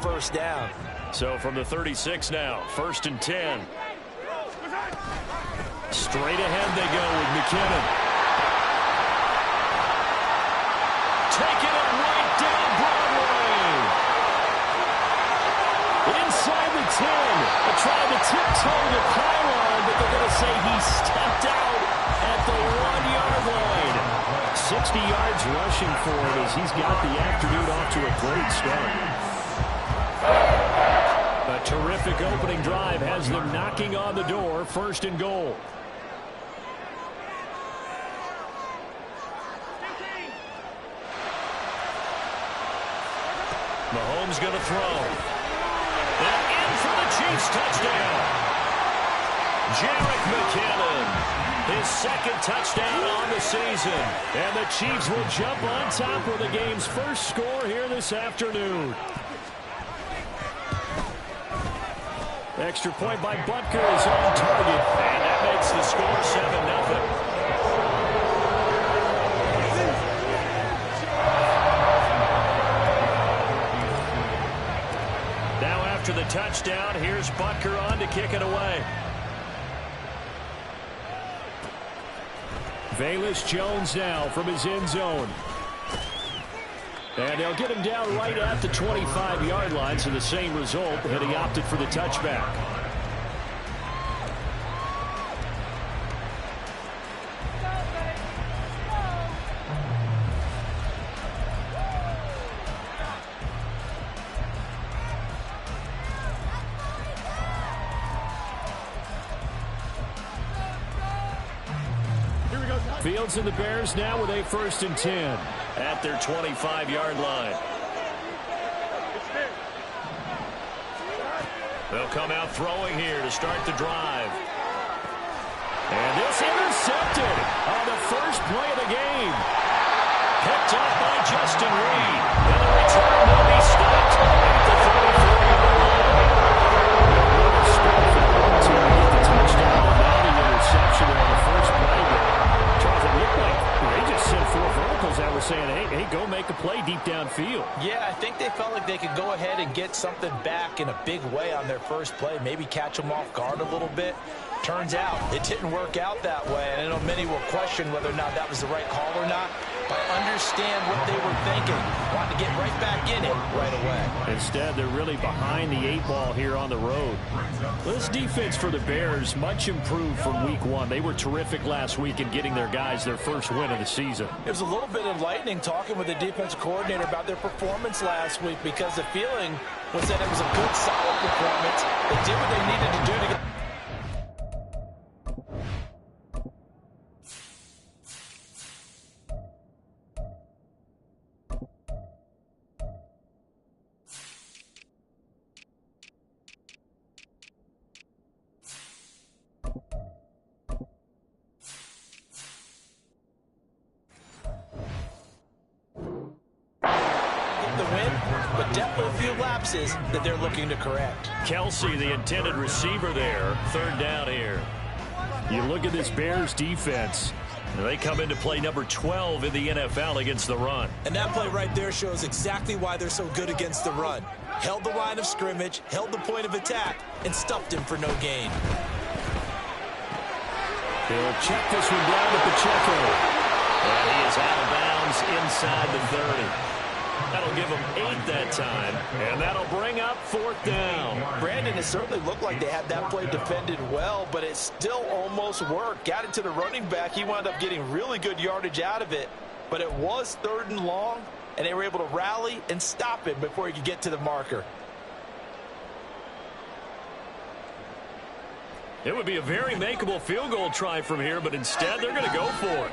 first down. So from the 36 now, 1st and 10. Straight ahead they go with McKinnon. Taking it right down Broadway. Inside the 10. They're trying to tiptoe the pylon, but they're going to say he stepped out at the 1-yard line. 60 yards rushing for him as he's got the afternoon off to a great start. A terrific opening drive has them knocking on the door, 1st and goal. Mahomes going to throw. And in for the Chiefs touchdown. Jerick McKinnon, his 2nd touchdown on the season. And the Chiefs will jump on top with the game's first score here this afternoon. Extra point by Butker is on target. And that makes the score 7-0. After the touchdown, here's Butker on to kick it away. Velus Jones now from his end zone. And they'll get him down right at the 25-yard line, so the same result, and he opted for the touchback. Fields and the Bears now with a 1st and 10 at their 25-yard line. They'll come out throwing here to start the drive. And this intercepted on the first play of the game. Picked up by Justin Reed. And the return will be stopped at the 34-yard line. To get the touchdown, now the interception on the first play. It looked like they just sent 4 verticals that were saying, hey, go make a play deep downfield. Yeah, I think they felt like they could go ahead and get something back in a big way on their first play, maybe catch them off guard a little bit. Turns out it didn't work out that way, and I know many will question whether or not that was the right call or not, but I understand what they were thinking, wanting to get right back in it right away. Instead, they're really behind the 8 ball here on the road. This defense for the Bears, much improved from week 1. They were terrific last week in getting their guys their first win of the season. It was a little bit enlightening talking with the defensive coordinator about their performance last week, because the feeling was that it was a good, solid performance. They did what they needed to do to get... that they're looking to correct. Kelsey, the intended receiver there, 3rd down here. You look at this Bears defense. They come into play number 12 in the NFL against the run. And that play right there shows exactly why they're so good against the run. Held the line of scrimmage, held the point of attack, and stuffed him for no gain. He'll check this one down to Pacheco. And he is out of bounds inside the 30. That'll give them 8 that time, and that'll bring up 4th down. Brandon, it certainly looked like they had that play defended well, but it still almost worked. Got it to the running back. He wound up getting really good yardage out of it, but it was 3rd and long, and they were able to rally and stop it before he could get to the marker. It would be a very makeable field goal try from here, but instead they're going to go for it.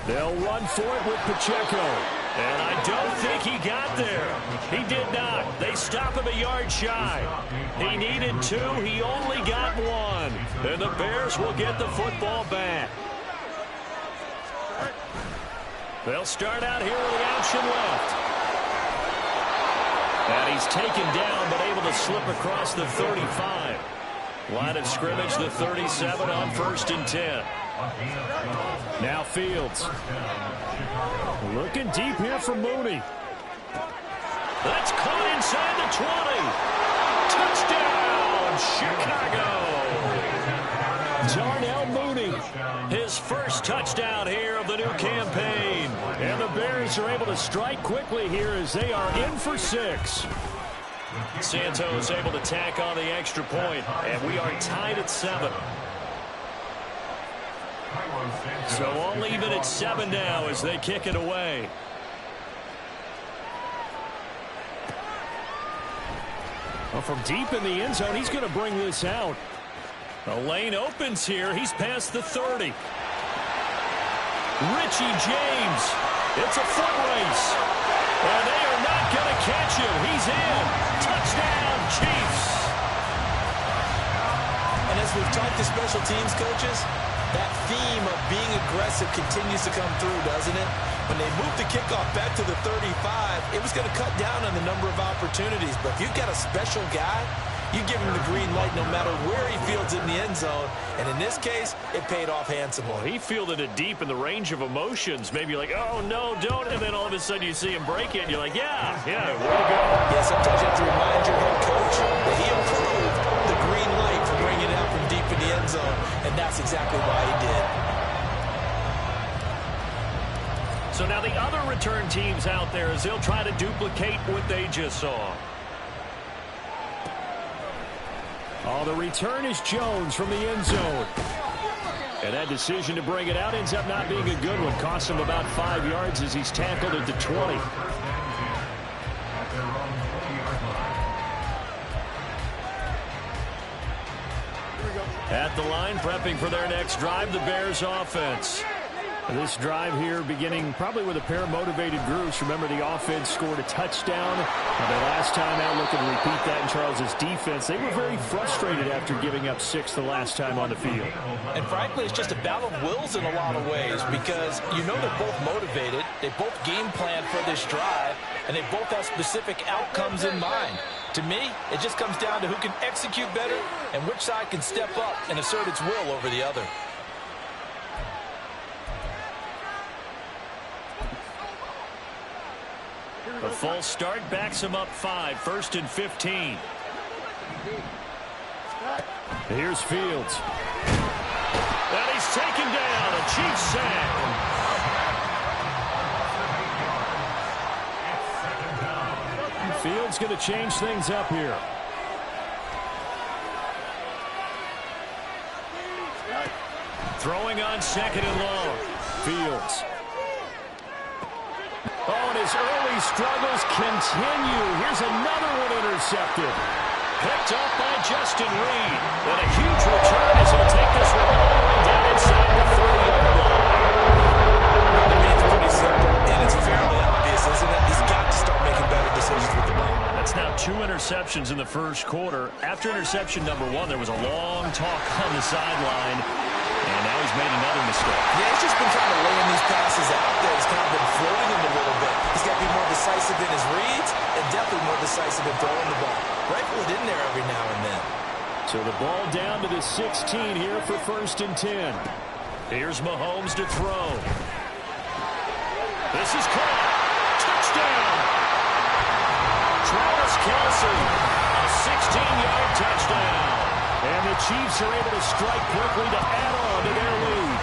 They'll run for it with Pacheco. And I don't think he got there. He did not. They stop him a yard shy. He needed 2. He only got 1. And the Bears will get the football back. They'll start out here with the option left. And he's taken down, but able to slip across the 35. Line of scrimmage, the 37 on 1st and 10. Now Fields. Looking deep here for Mooney. 20. Touchdown, Chicago. Darnell Mooney, his first touchdown here of the new campaign. And the Bears are able to strike quickly here as they are in for 6. Santos able to tack on the extra point, and we are tied at 7. So all even at 7 now as they kick it away. Well, from deep in the end zone, he's going to bring this out. The lane opens here. He's past the 30. Richie James. It's a foot race. And they are not going to catch him. He's in. Touchdown, Chiefs. And as we've talked to special teams coaches, that theme of being aggressive continues to come through, doesn't it? When they moved the kickoff back to the 35, it was going to cut down on the number of opportunities. But if you've got a special guy, you give him the green light no matter where he fields in the end zone. And in this case, it paid off handsomely. Well, he fielded it deep in the range of emotions. Maybe you're like, oh, no, don't. And then all of a sudden you see him break it, and you're like, yeah, way to go. Yeah, sometimes you have to remind your head coach that he approved the green light for bringing it out from deep in the end zone. And that's exactly why he did. So now the other return teams out there as they'll try to duplicate what they just saw. Oh, the return is Jones from the end zone. And that decision to bring it out ends up not being a good one. Costs him about 5 yards as he's tackled at the 20. At the line, prepping for their next drive, the Bears offense. This drive here beginning probably with a pair of motivated groups. Remember, the offense scored a touchdown. Their last time out, looking to repeat that in Charles's defense. They were very frustrated after giving up 6 the last time on the field. And frankly, it's just a battle of wills in a lot of ways because you know they're both motivated. They both game plan for this drive, and they both have specific outcomes in mind. To me, it just comes down to who can execute better and which side can step up and assert its will over the other. The false start backs him up 5, 1st and 15. Here's Fields. And he's taken down, a Chiefs sack. Fields going to change things up here. Throwing on 2nd and long. Fields. Oh, and his early struggles continue. Here's another one intercepted. Picked up by Justin Reed. And a huge return as he'll take this one all the way down inside the 30-yard line. To me, it's pretty simple, and it's fairly obvious, isn't it? He's got to start making better decisions with the ball. That's now 2 interceptions in the first quarter. After interception number 1, there was a long talk on the sideline. And now he's made another mistake. Yeah, he's just been kind of laying these passes out there. He's kind of been floating them a little bit. He's got to be more decisive in his reads and definitely more decisive in throwing the ball. Rifle it in there every now and then. So the ball down to the 16 here for 1st and 10. Here's Mahomes to throw. This is caught. Touchdown. Travis Kelce, a 16-yard touchdown. And the Chiefs are able to strike quickly to add on to their lead.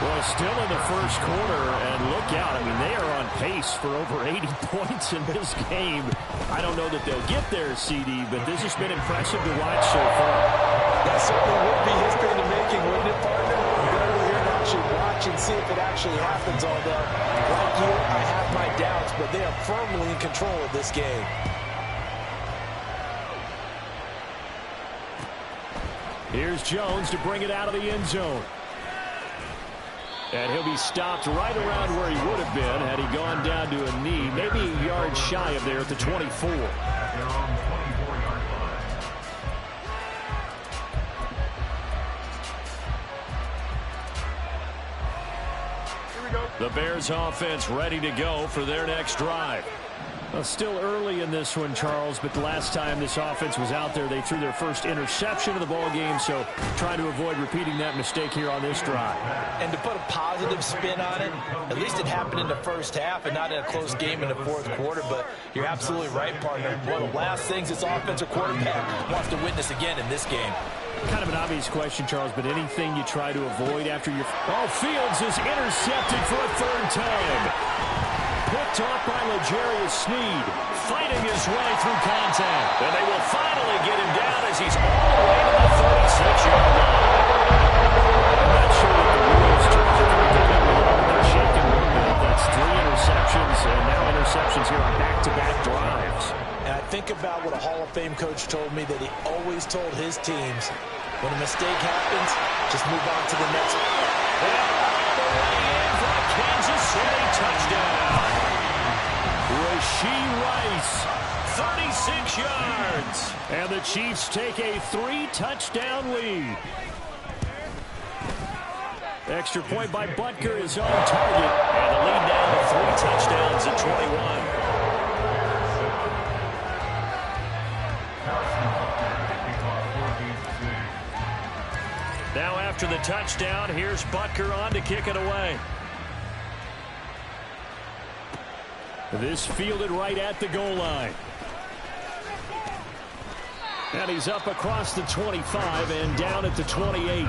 Well, still in the first quarter, and look out. I mean, they are on pace for over 80 points in this game. I don't know that they'll get there, CD, but this has been impressive to watch so far. That certainly would be history in the making, wouldn't it, partner? You better go here and actually watch and see if it actually happens, although, like you, I have my doubts, but they are firmly in control of this game. Here's Jones to bring it out of the end zone. And he'll be stopped right around where he would have been had he gone down to a knee, maybe a yard shy of there at the 24. The Bears offense ready to go for their next drive. Well, still early in this one, Charles, but the last time this offense was out there, they threw their first interception of the ball game, so try to avoid repeating that mistake here on this drive. And to put a positive spin on it, at least it happened in the first half and not in a close game in the fourth quarter, but you're absolutely right, partner. One of the last things this offensive quarterback wants to witness again in this game. Kind of an obvious question, Charles, but anything you try to avoid after your... Oh, Fields is intercepted for a third time. Picked off by L'Jarius Sneed, fighting his way through contact. And they will finally get him down as he's all the way to the 36-yard line. I'm not sure what the rules terms are going to be. They're shaking a little bit. That's 3 interceptions, and now interceptions here on back-to-back drives. And I think about what a Hall of Fame coach told me that he always told his teams, when a mistake happens, just move on to the next one. The way in for a Kansas City touchdown. Rashee Rice, 36 yards. And the Chiefs take a 3-touchdown lead. Extra point by Butker is on target. And the lead down to 3 touchdowns at 21. Now after the touchdown, here's Butker on to kick it away. This fielded right at the goal line. And he's up across the 25 and down at the 28. The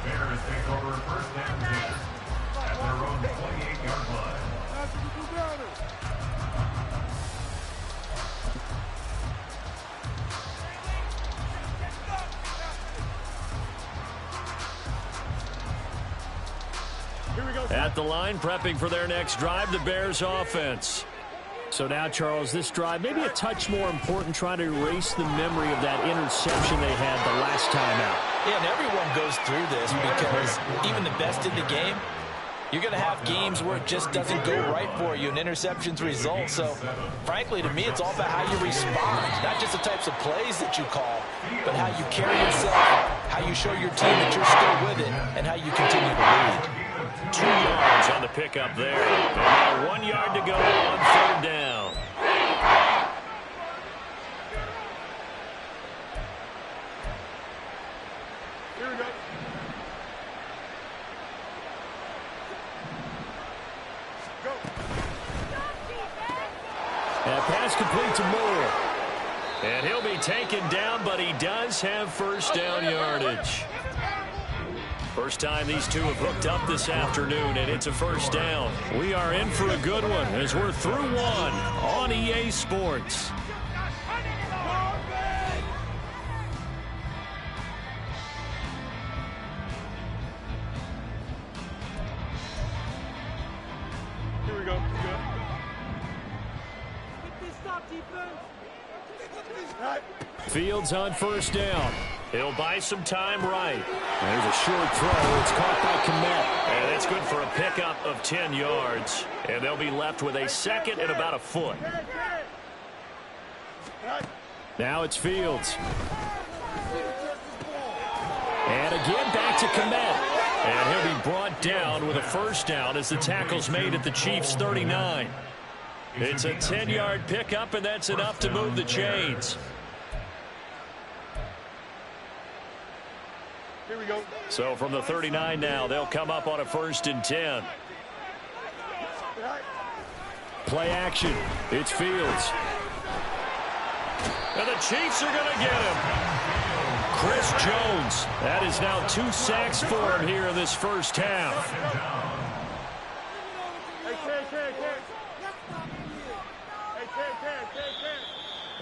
Bears take over first down at their own 28-yard line. At the line, prepping for their next drive, the Bears offense. So now, Charles, this drive, maybe a touch more important, trying to erase the memory of that interception they had the last time out. Yeah, and everyone goes through this because even the best in the game, you're going to have games where it just doesn't go right for you and interceptions result. So, frankly, to me, it's all about how you respond, not just the types of plays that you call, but how you carry yourself, how you show your team that you're still with it, and how you continue to lead. 2 yards on the pickup there. And now 1 yard to go on third down. Here we go. Go. And pass complete to Moore. And he'll be taken down, but he does have first down yardage. First time these two have hooked up this afternoon, and it's a first down. We are in for a good one as we're through one on EA Sports. Here we go. Fields on first down. He'll buy some time right. There's a short throw. It's caught by Kmet. And that's good for a pickup of 10 yards. And they'll be left with a second and about a foot. Now it's Fields. And again back to Kmet. And he'll be brought down with a first down as the tackle's made at the Chiefs' 39. It's a 10-yard pickup, and that's enough to move the chains. Here we go. So from the 39 now, they'll come up on a 1st and 10. Play action. It's Fields. And the Chiefs are going to get him. Chris Jones. That is now 2 sacks for him here in this first half.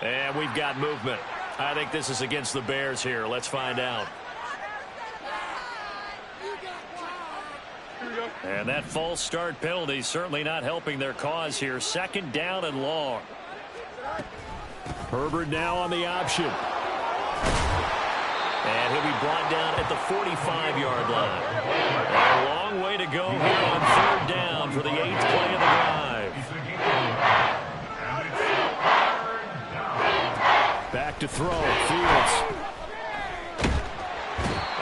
And we've got movement. I think this is against the Bears here. Let's find out. And that false start penalty certainly not helping their cause here. 2nd down and long. Herbert now on the option. And he'll be brought down at the 45-yard line. A long way to go here on 3rd down for the 8th play of the drive. Back to throw. Fields.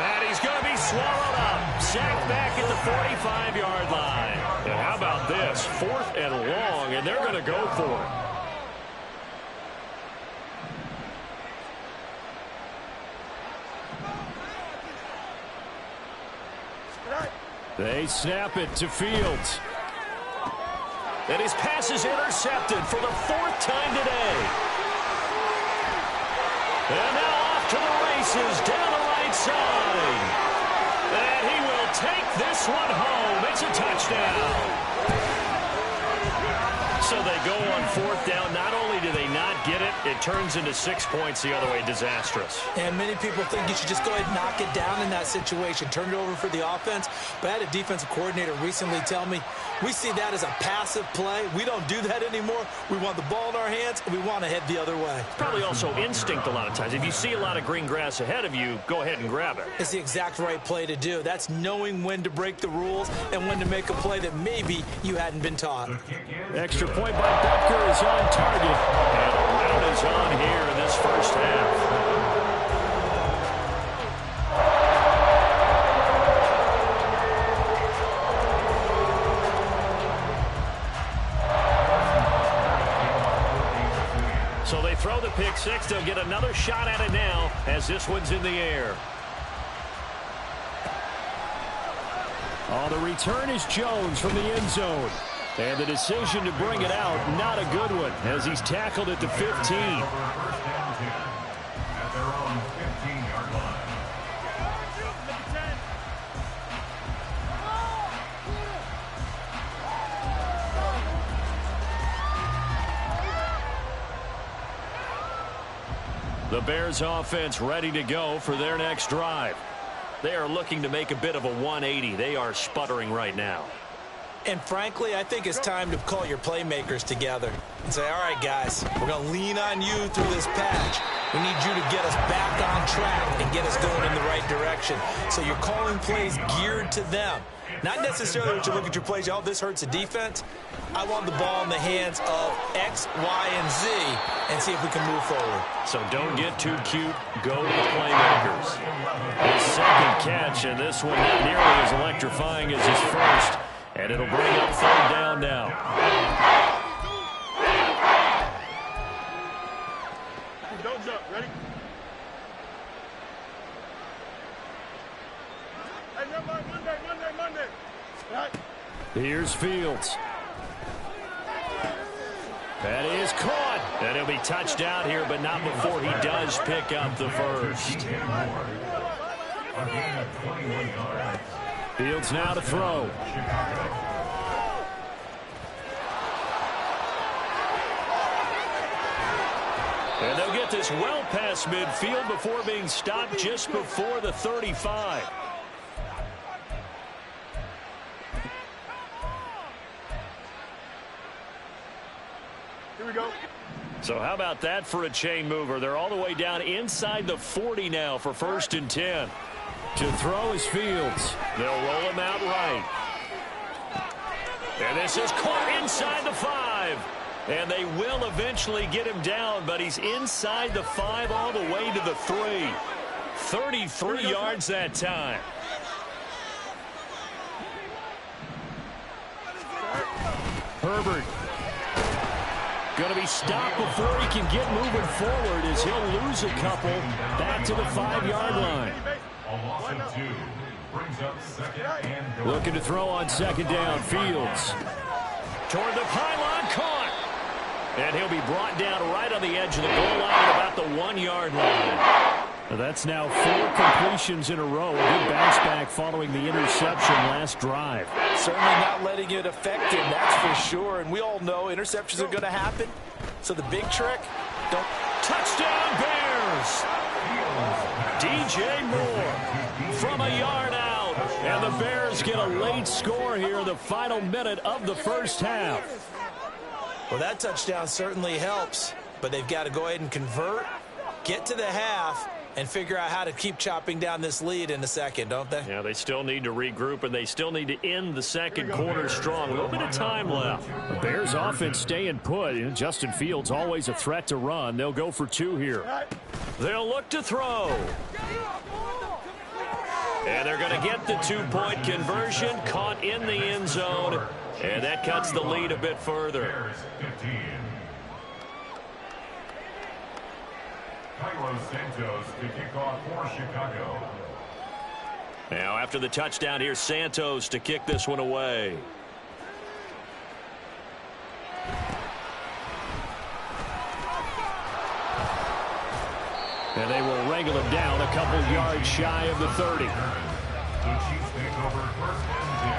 And he's going to be swallowed up. Sacked back at the 45-yard line. go for it. They snap it to Fields. And his pass is intercepted for the 4th time today. And now off to the races down the right side. And he will take this one home. It's a touchdown. So they go on 4th down. Not only do they not get it, it turns into 6 points the other way. Disastrous. And many people think you should just go ahead and knock it down in that situation. Turn it over for the offense. But I had a defensive coordinator recently tell me, we see that as a passive play. We don't do that anymore. We want the ball in our hands, and we want to head the other way. Probably also instinct a lot of times. If you see a lot of green grass ahead of you, go ahead and grab it. It's the exact right play to do. That's knowing when to break the rules and when to make a play that maybe you hadn't been taught. Extra point by Butker is on target. And the round is on here in this first half. So they throw the pick six. They'll get another shot at it now as this one's in the air. Oh, the return is Jones from the end zone. And the decision to bring it out, not a good one, as he's tackled at the 15. At their own 15-yard line. The Bears offense ready to go for their next drive. They are looking to make a bit of a 180. They are sputtering right now. And frankly, I think it's time to call your playmakers together and say, all right, guys, we're going to lean on you through this patch. We need you to get us back on track and get us going in the right direction. So you're calling plays geared to them. Not necessarily that you look at your plays, oh, this hurts the defense. I want the ball in the hands of X, Y, and Z and see if we can move forward. So don't get too cute. Go to the playmakers. His second catch, and this one not nearly as electrifying as his first. And it'll bring up 3rd down now. Don't jump. Ready? Hey, Monday. Right. Here's Fields. That is caught. And he'll be touched out here, but not before he does pick up the first. Fields now to throw. And they'll get this well past midfield before being stopped just before the 35. Here we go. So how about that for a chain mover? They're all the way down inside the 40 now for 1st and 10. To throw is Fields. They'll roll him out right. And this is caught inside the 5. And they will eventually get him down, but he's inside the 5 all the way to the 3. 33 yards that time. Herbert going to be stopped before he can get moving forward as he'll lose a couple back to the 5-yard line. A loss of 2 brings up 2nd and goal. Looking to throw on 2nd down. Fields toward the pylon, caught. And he'll be brought down right on the edge of the goal line at about the 1-yard line. That's now 4 completions in a row. A good bounce back following the interception last drive. Certainly not letting it affect him, that's for sure. And we all know interceptions are going to happen. So the big trick, don't. Touchdown Bears! DJ Moore from a yard out. And the Bears get a late score here in the final minute of the first half. Well, that touchdown certainly helps. But they've got to go ahead and convert, get to the half, and figure out how to keep chopping down this lead in the second, don't they? Yeah, they still need to regroup, and they still need to end the second quarter strong. A little bit of time left. The Bears offense staying put. And Justin Fields always a threat to run. They'll go for 2 here. They'll look to throw. And they're going to get the 2-point conversion. Caught in the end zone. And that cuts the lead a bit further. Bears 15. Carlos Santos to kick off for Chicago. Now after the touchdown, here's Santos to kick this one away. And they will wrangle him down a couple yards shy of the 30. The Chiefs take over first and 10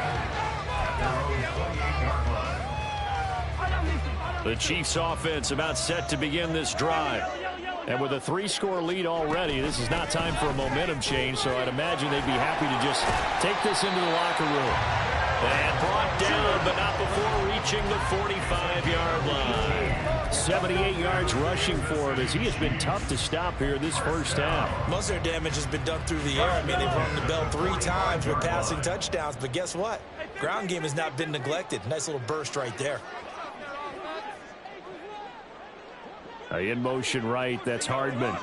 at their own 28-yard line. The Chiefs offense about set to begin this drive. And with a 3-score lead already, this is not time for a momentum change, so I'd imagine they'd be happy to just take this into the locker room. And brought down, but not before reaching the 45-yard line. 78 yards rushing for him as he has been tough to stop here this first half. Most of their damage has been done through the air. I mean, they've rung the bell 3 times with passing touchdowns, but guess what? Ground game has not been neglected. Nice little burst right there. In motion right, that's Hardman.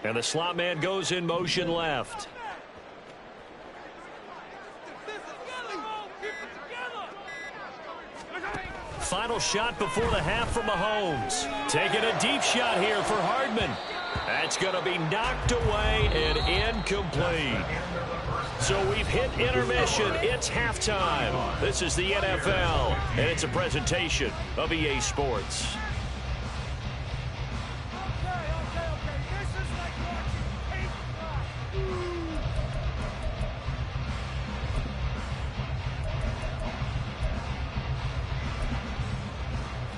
And the slot man goes in motion left. Final shot before the half from Mahomes. Taking a deep shot here for Hardman. That's going to be knocked away and incomplete. So we've hit intermission. It's halftime. This is the NFL, and it's a presentation of EA Sports.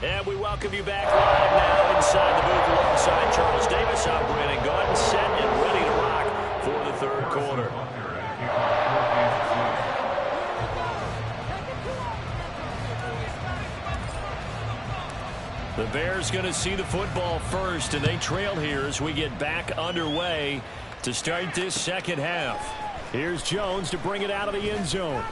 And we welcome you back live now inside the booth alongside Charles Davis. I'm Brandon Gaudin, set and ready to rock for the third quarter. The Bears going to see the football first, and they trail here as we get back underway to start this second half. Here's Jones to bring it out of the end zone.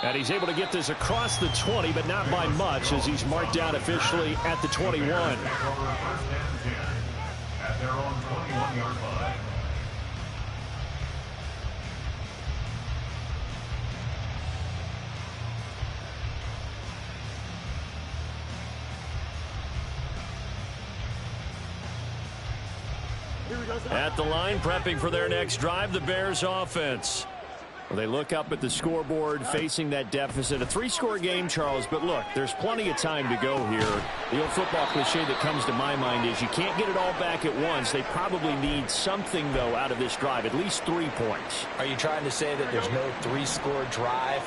And he's able to get this across the 20, but not by much as he's marked down officially at the 21. At their own 21-yard line. At the line, prepping for their next drive, the Bears offense. Well, they look up at the scoreboard facing that deficit. A 3-score game, Charles, but look, there's plenty of time to go here. The old football cliche that comes to my mind is you can't get it all back at once. They probably need something, though, out of this drive, at least 3 points. Are you trying to say that there's no 3-score drive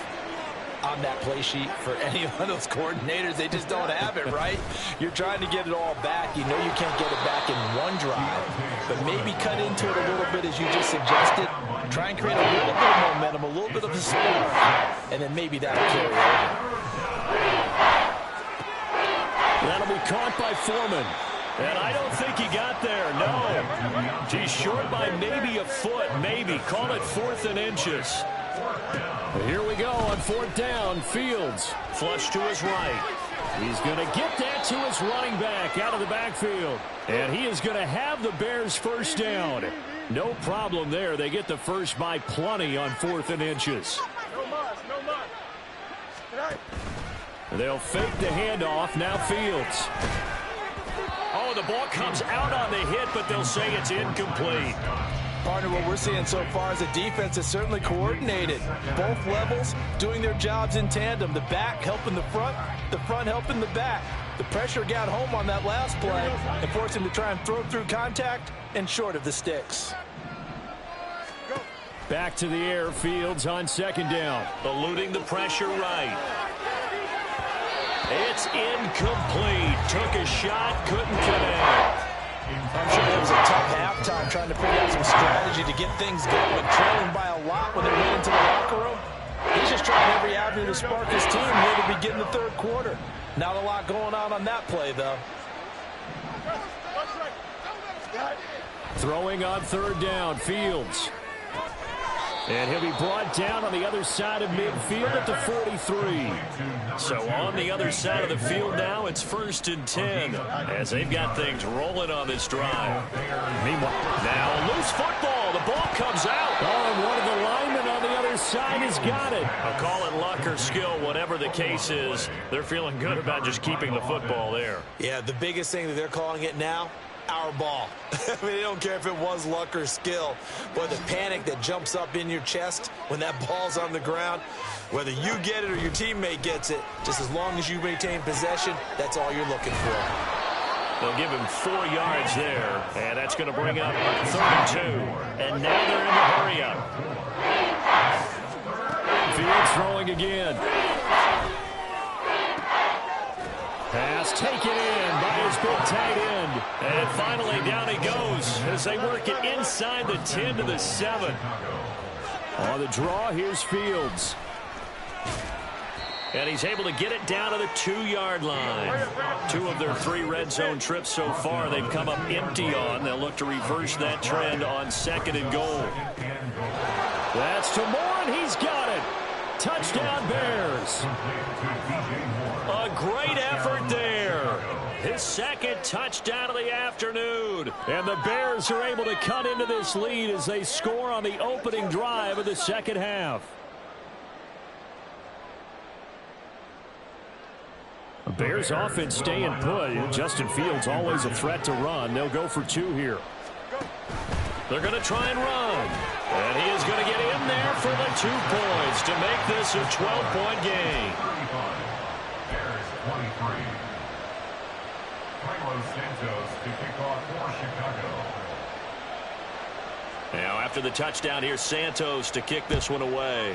on that play sheet for any of those coordinators? They just don't have it, right? You're trying to get it all back. You know you can't get it back in one drive, but maybe cut into it a little bit as you just suggested. Try and create a little bit of momentum, a little bit of a spark, and then maybe that'll carry over. That'll be caught by Foreman. And I don't think he got there, no. He's short by maybe a foot, maybe. Call it 4th and inches. Here we go on 4th down. Fields flush to his right. He's going to get that to his running back out of the backfield. And he is going to have the Bears first down. No problem there. They get the first by plenty on 4th and inches. No muss. They'll fake the handoff. Now Fields. Oh, the ball comes out on the hit, but they'll say it's incomplete. Partner, what we're seeing so far is a defense that's certainly coordinated. Both levels doing their jobs in tandem. The back helping the front helping the back. The pressure got home on that last play and forced him to try and throw through contact and short of the sticks. Back to the air, Fields on 2nd down. Eluding the pressure right. It's incomplete. Took a shot, couldn't connect. I'm sure it was a tough halftime trying to figure out some strategy to get things going, trailing by a lot when they went into the locker room. He's just trying every avenue to spark his team here to begin the third quarter. Not a lot going on that play, though. Throwing on 3rd down, Fields. And he'll be brought down on the other side of midfield at the 43. So on the other side of the field now, it's 1st and 10 as they've got things rolling on this drive. Meanwhile, now a loose football The ball comes out. Oh, and one of the linemen on the other side has got it. I'll call it luck or skill, whatever the case is. They're feeling good about just keeping the football there. Yeah, the biggest thing that they're calling it now, our ball. I mean, they don't care if it was luck or skill. But the panic that jumps up in your chest when that ball's on the ground, whether you get it or your teammate gets it, just as long as you maintain possession, that's all you're looking for. They'll give him 4 yards there, and that's going to bring up 32. And now they're in the hurry-up. Fields throwing again. Pass taken in by his big tight end. And finally down he goes as they work it inside the 10 to the 7. On the draw, here's Fields. And he's able to get it down to the 2-yard line. 2 of their 3 red zone trips so far they've come up empty on. They'll look to reverse that trend on 2nd and goal. That's to Moore, and he's got it. Touchdown, Bears. A great effort there. His 2nd touchdown of the afternoon. And the Bears are able to cut into this lead as they score on the opening drive of the second half. The Bears offense staying put. Justin Fields always a threat to run. They'll go for 2 here. They're going to try and run. And he is going to get in there for the 2 points to make this a 12-point game. 35. Bears 23. Carlos Santos to kick off for Chicago. Now after the touchdown, here's Santos to kick this one away.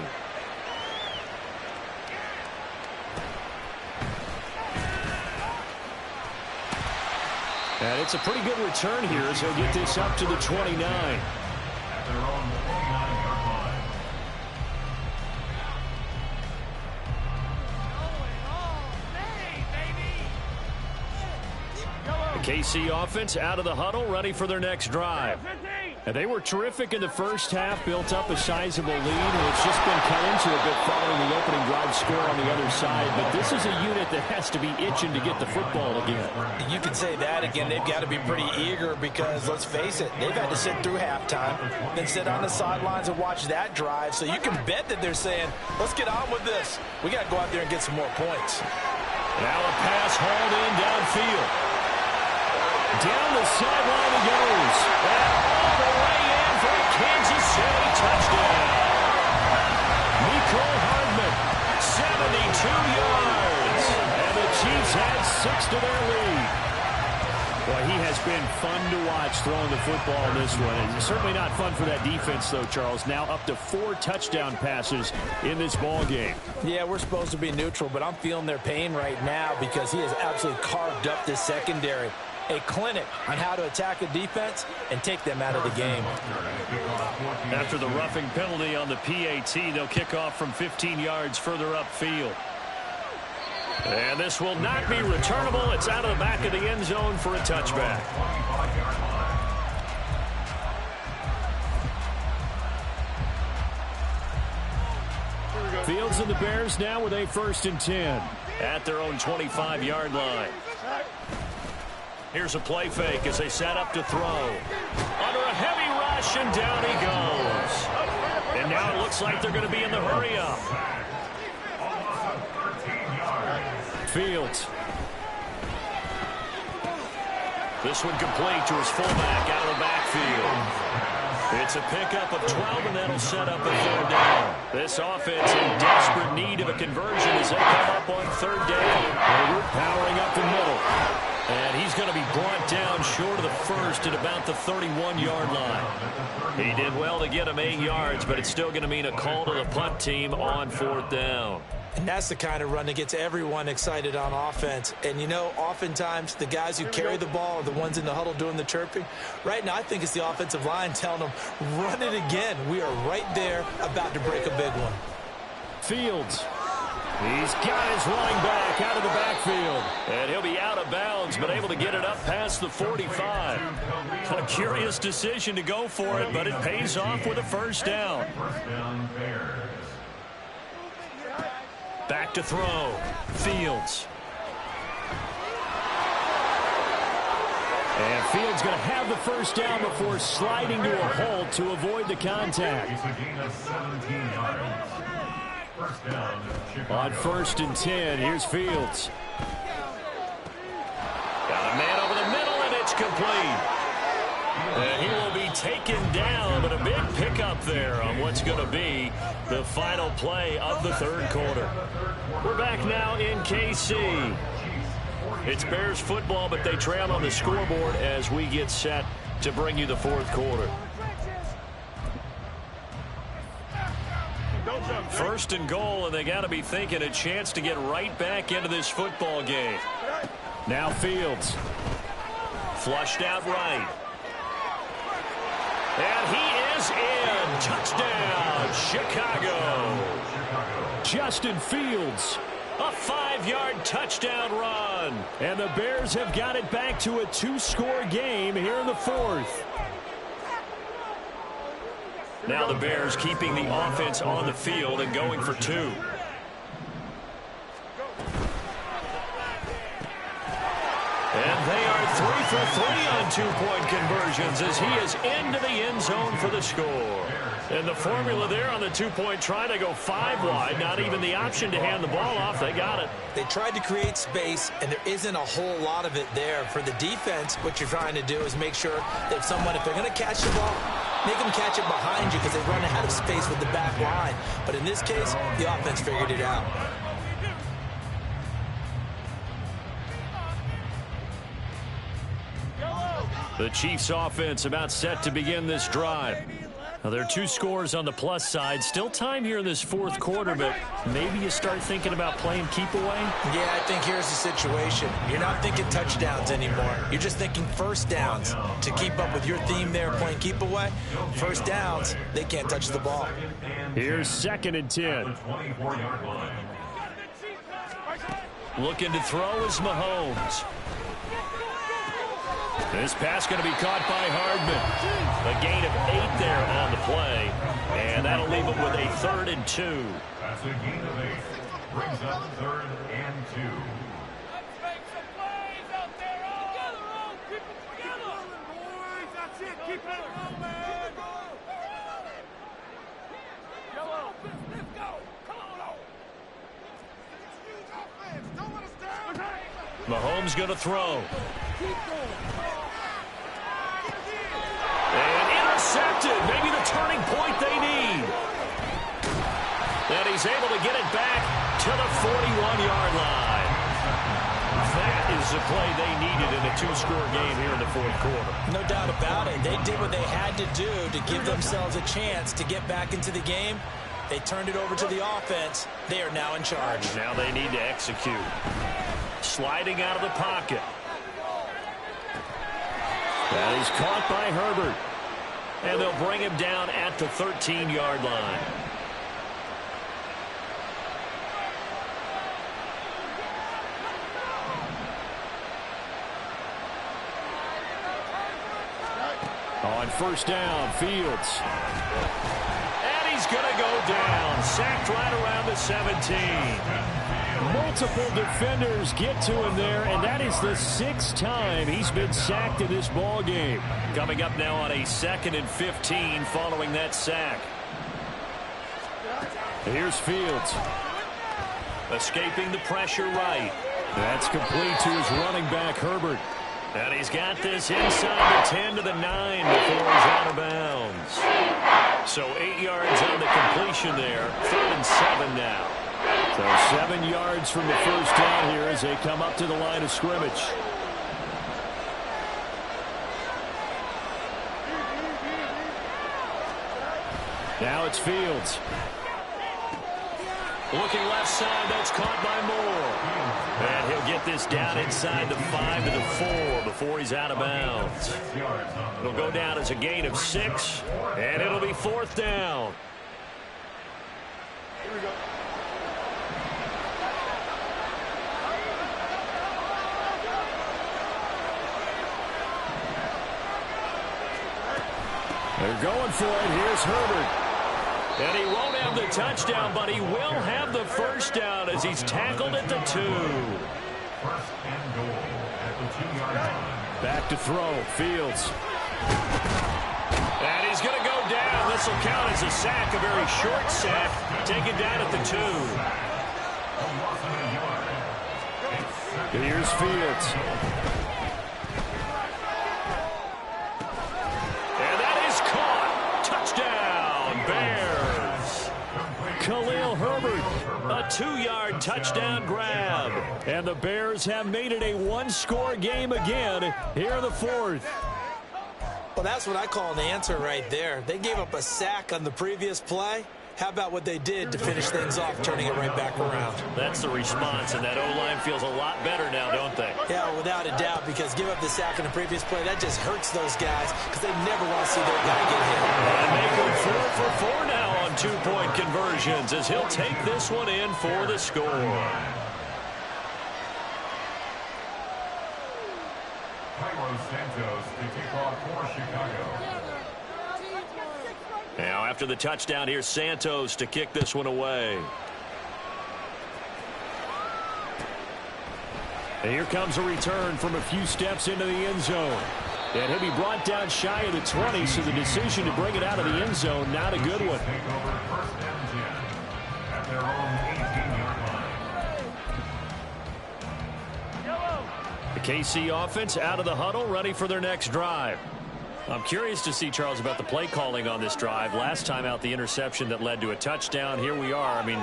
And it's a pretty good return here as he'll get this up to the 29. At their own 29-yard line. The KC offense out of the huddle, ready for their next drive. And they were terrific in the first half, built up a sizable lead, and it's just been cut into a bit following the opening drive score on the other side. But this is a unit that has to be itching to get the football again. You can say that again. They've got to be pretty eager because, let's face it, they've had to sit through halftime, then sit on the sidelines and watch that drive. So you can bet that they're saying, let's get on with this. We got to go out there and get some more points. Now a pass hauled in downfield. Down the sideline he goes. And all the way in for a Kansas City touchdown. Mecole Hardman, 72 yards. and the Chiefs add 6 to their lead. Well, he has been fun to watch throwing the football in this one. And certainly not fun for that defense, though, Charles. Now up to 4 touchdown passes in this ball game. Yeah, we're supposed to be neutral, but I'm feeling their pain right now because he has absolutely carved up this secondary. A clinic on how to attack a defense and take them out of the game. After the roughing penalty on the PAT, they'll kick off from 15 yards further upfield. And this will not be returnable. It's out of the back of the end zone for a touchback. Fields and the Bears now with a 1st and 10. At their own 25-yard line. Here's a play fake as they set up to throw. Under a heavy rush, and down he goes. And now it looks like they're going to be in the hurry-up. Fields. This one complete to his fullback out of the backfield. It's a pickup of 12, and that'll set up a 3rd down. This offense in desperate need of a conversion as they come up on 3rd down. Herbert powering up the middle. And he's going to be brought down short of the 1st at about the 31-yard line. He did well to get him 8 yards, but it's still going to mean a call to the punt team on 4th down. And that's the kind of run that gets everyone excited on offense. And, you know, oftentimes the guys who carry the ball are the ones in the huddle doing the chirping. Right now, I think it's the offensive line telling them, run it again. We are right there about to break a big one. Fields. He's got his running back out of the backfield. And he'll be out of bounds, but able to get it up past the 45. A curious decision to go for it, but it pays off with a 1st down. Back to throw. Fields. And Fields going to have the first down before sliding to a halt to avoid the contact. It's a gain of 17 yards. First down, Chicago. On 1st and 10, here's Fields. Got a man over the middle, and it's complete. And he will be taken down, but a big pickup there on what's going to be the final play of the 3rd quarter. We're back now in KC. It's Bears football, but they trail on the scoreboard as we get set to bring you the 4th quarter. 1st and goal, and they got to be thinking a chance to get right back into this football game. Now Fields. Flushed out right. And he is in. Touchdown, Chicago. Justin Fields. A 5-yard touchdown run. And the Bears have got it back to a 2-score game here in the 4th. Now the Bears keeping the offense on the field and going for 2. And they are 3 for 3 on 2-point conversions as he is into the end zone for the score. And the formula there on the 2-point try to go 5 wide. Not even the option to hand the ball off. They got it. They tried to create space, and there isn't a whole lot of it there. For the defense, what you're trying to do is make sure that if they're going to catch the ball, make them catch it behind you because they run out of space with the back line. But in this case, the offense figured it out. The Chiefs offense about set to begin this drive. Now, there are 2 scores on the plus side. Still time here in this 4th quarter, but maybe you start thinking about playing keep away? Yeah, I think here's the situation. You're not thinking touchdowns anymore. You're just thinking first downs. To keep up with your theme there, playing keep away, first downs, they can't touch the ball. Here's 2nd and 10. Looking to throw is Mahomes. This pass going to be caught by Hardman. A gain of 8 there on the play, and that'll leave it with a 3rd and 2. That's a gain of 8. Brings up 3rd and 2. Mahomes going to throw. And intercepted. Maybe the turning point they need. And he's able to get it back to the 41-yard line. That is the play they needed in a 2-score game here in the 4th quarter. No doubt about it. They did what they had to do to give themselves a chance to get back into the game. They turned it over to the offense. They are now in charge. Now they need to execute. Sliding out of the pocket. That is caught by Herbert. And they'll bring him down at the 13-yard line. On 1st down, Fields. And he's going to go down. Sacked right around the 17. Multiple defenders get to him there, and that is the 6th time he's been sacked in this ball game. Coming up now on a 2nd and 15 following that sack. Here's Fields. Escaping the pressure right. That's complete to his running back, Herbert. And he's got this inside the 10 to the 9 before he's out of bounds. So 8 yards on the completion there. 3rd and 7 now. So 7 yards from the first down here as they come up to the line of scrimmage. Now it's Fields. Looking left side, that's caught by Moore. And he'll get this down inside the 5 to the 4 before he's out of bounds. It'll go down as a gain of 6, and it'll be 4th down. Here we go. They're going for it. Here's Herbert. And he won't have the touchdown, but he will have the first down as he's tackled at the 2. 1st and goal at the 2-yard line. Back to throw. Fields. And he's going to go down. This will count as a sack, a very short sack. Taken down at the 2. Here's Fields. And that is caught. Touchdown, Bears. Khalil Herbert, a 2-yard touchdown grab. And the Bears have made it a one-score game again here in the 4th. Well, that's what I call an answer right there. They gave up a sack on the previous play. How about what they did to finish things off, turning it right back around? That's the response, and that O-line feels a lot better now, don't they? Yeah, without a doubt, because give up the sack on the previous play, that just hurts those guys because they never want to see their guy get hit. And make him 4 for 4 now on 2-point conversions as he'll take this one in for the score. Cairo Santos to kick off for Chicago. Now, after the touchdown, here's Santos to kick this one away. And here comes a return from a few steps into the end zone. And he'll be brought down shy of the 20, so the decision to bring it out of the end zone, not a good one. Take over first down 10 at their own 18-yard line. The KC offense out of the huddle, ready for their next drive. I'm curious to see, Charles, about the play calling on this drive. Last time out, the interception that led to a touchdown. Here we are. I mean,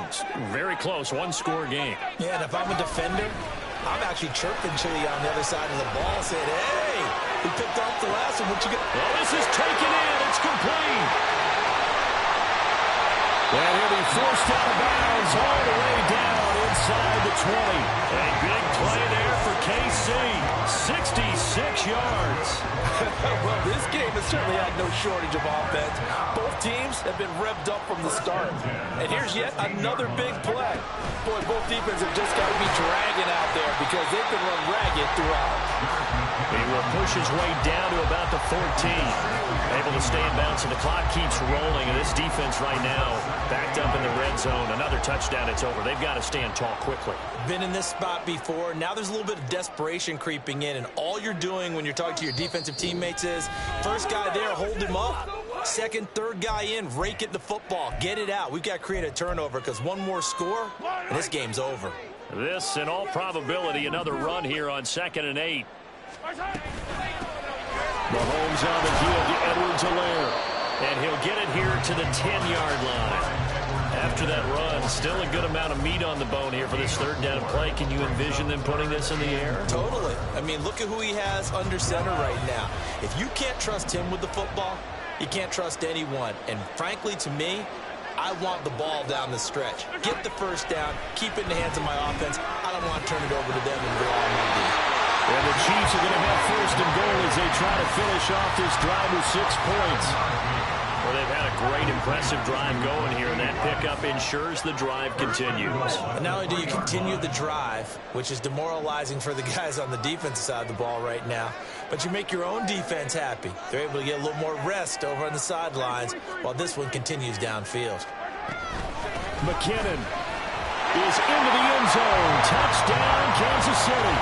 very close, one-score game. Yeah, and if I'm a defender, I'm actually chirping Chili on the other side of the ball, saying, hey, we picked off the last one. What you got? Well, this is taken in. It's complete. And he'll be forced out of bounds all the way down inside the 20. A big play there for KC. 66 yards. Well, this game has certainly had no shortage of offense. Both teams have been revved up from the start. And here's yet another big play. Boy, both defenses have just got to be dragging out there because they've been run ragged throughout. He will push his way down to about the 14. Able to stay in bounds, and the clock keeps rolling. And this defense right now backed up in the red zone. Another touchdown, it's over. They've got to stand tall quickly. Been in this spot before. Now there's a little bit of desperation creeping in, and all you're doing when you're talking to your defensive teammates is first guy there, hold him up. Second, third guy in, rake it the football. Get it out. We've got to create a turnover because one more score, and this game's over. This, in all probability, another run here on 2nd and 8. Mahomes on the field to Edwards-Helaire. And he'll get it here to the 10-yard line. After that run, still a good amount of meat on the bone here for this third down play. Can you envision them putting this in the air? Totally. I mean, look at who he has under center right now. If you can't trust him with the football, you can't trust anyone. And frankly, to me, I want the ball down the stretch. Get the first down, keep it in the hands of my offense. I don't want to turn it over to them and rely on my D. And the Chiefs are going to have first and goal as they try to finish off this drive with 6 points. Well, they've had a great, impressive drive going here, and that pickup ensures the drive continues. And not only do you continue the drive, which is demoralizing for the guys on the defensive side of the ball right now, but you make your own defense happy. They're able to get a little more rest over on the sidelines while this one continues downfield. McKinnon is into the end zone. Touchdown, Kansas City.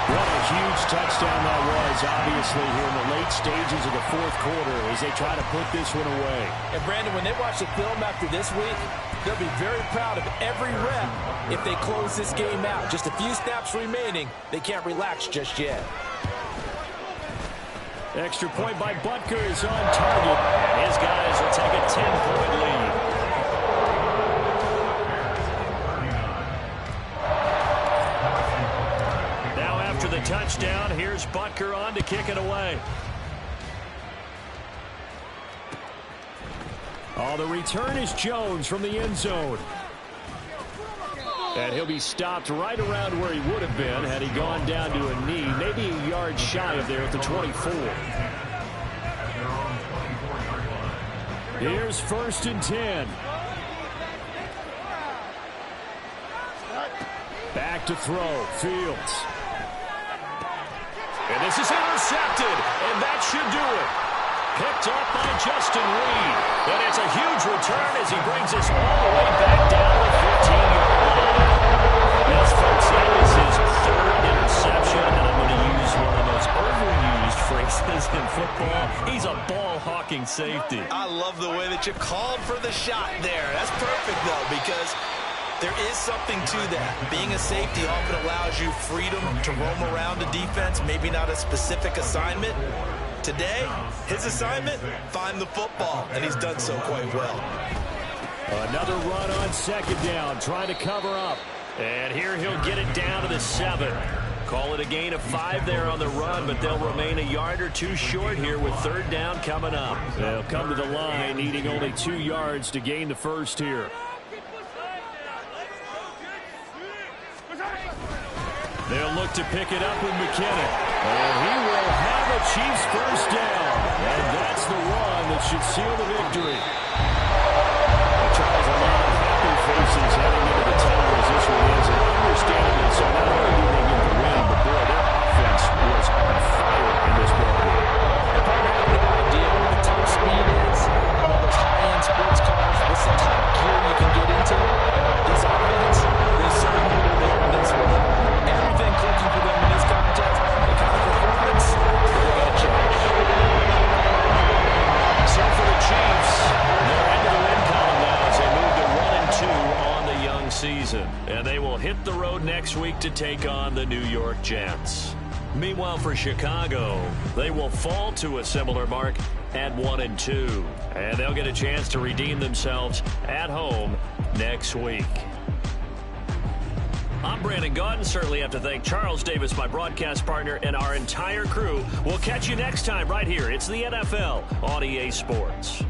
What a huge touchdown that was, obviously, here in the late stages of the 4th quarter as they try to put this one away. And, Brandon, when they watch the film after this week, they'll be very proud of every rep if they close this game out. Just a few snaps remaining. They can't relax just yet. Extra point by Butker is on target. His guys will take a 10-point lead. The touchdown, here's Butker on to kick it away. Oh, the return is Jones from the end zone. And he'll be stopped right around where he would have been had he gone down to a knee, maybe a yard shy of there at the 24. Here's 1st and 10. Back to throw, Fields. And this is intercepted, and that should do it. Picked up by Justin Reed. And it's a huge return as he brings us all the way back down to the 15-yard line. Yes, folks, that is his 3rd interception, and I'm going to use one of the most overused blocking safety. I love the way that you called for the shot there. That's perfect, though, because there is something to that. Being a safety often allows you freedom to roam around the defense, maybe not a specific assignment. Today, his assignment, find the football, and he's done so quite well. Another run on second down, trying to cover up. And here he'll get it down to the 7. Call it a gain of 5 there on the run, but they'll remain a yard or two short here with third down coming up. They'll come to the line, needing only 2 yards to gain the first here. They'll look to pick it up with McKinnon. And he will have a Chiefs first down. And that's the run that should seal the victory. Charles, a lot of happy faces heading into the tunnel as this one is. And understandably so, not only did they get the win, but boy, their offense was on fire in this ball game. They're probably having no idea what the top speed is. All those high-end sports cars, what's the top gear you can get into? These offense, they certainly were there in this one. Everything clicking for them in this contest, the kind of performance that they're going to cherish. So for the Chiefs, they're into the win column now as they move to 1-2 on the young season. And they will hit the road next week to take on the New York Jets. Meanwhile, for Chicago, they will fall to a similar mark at 1-2. And they'll get a chance to redeem themselves at home next week. I'm Brandon Gaudin. Certainly have to thank Charles Davis, my broadcast partner, and our entire crew. We'll catch you next time right here. It's the NFL on EA Sports.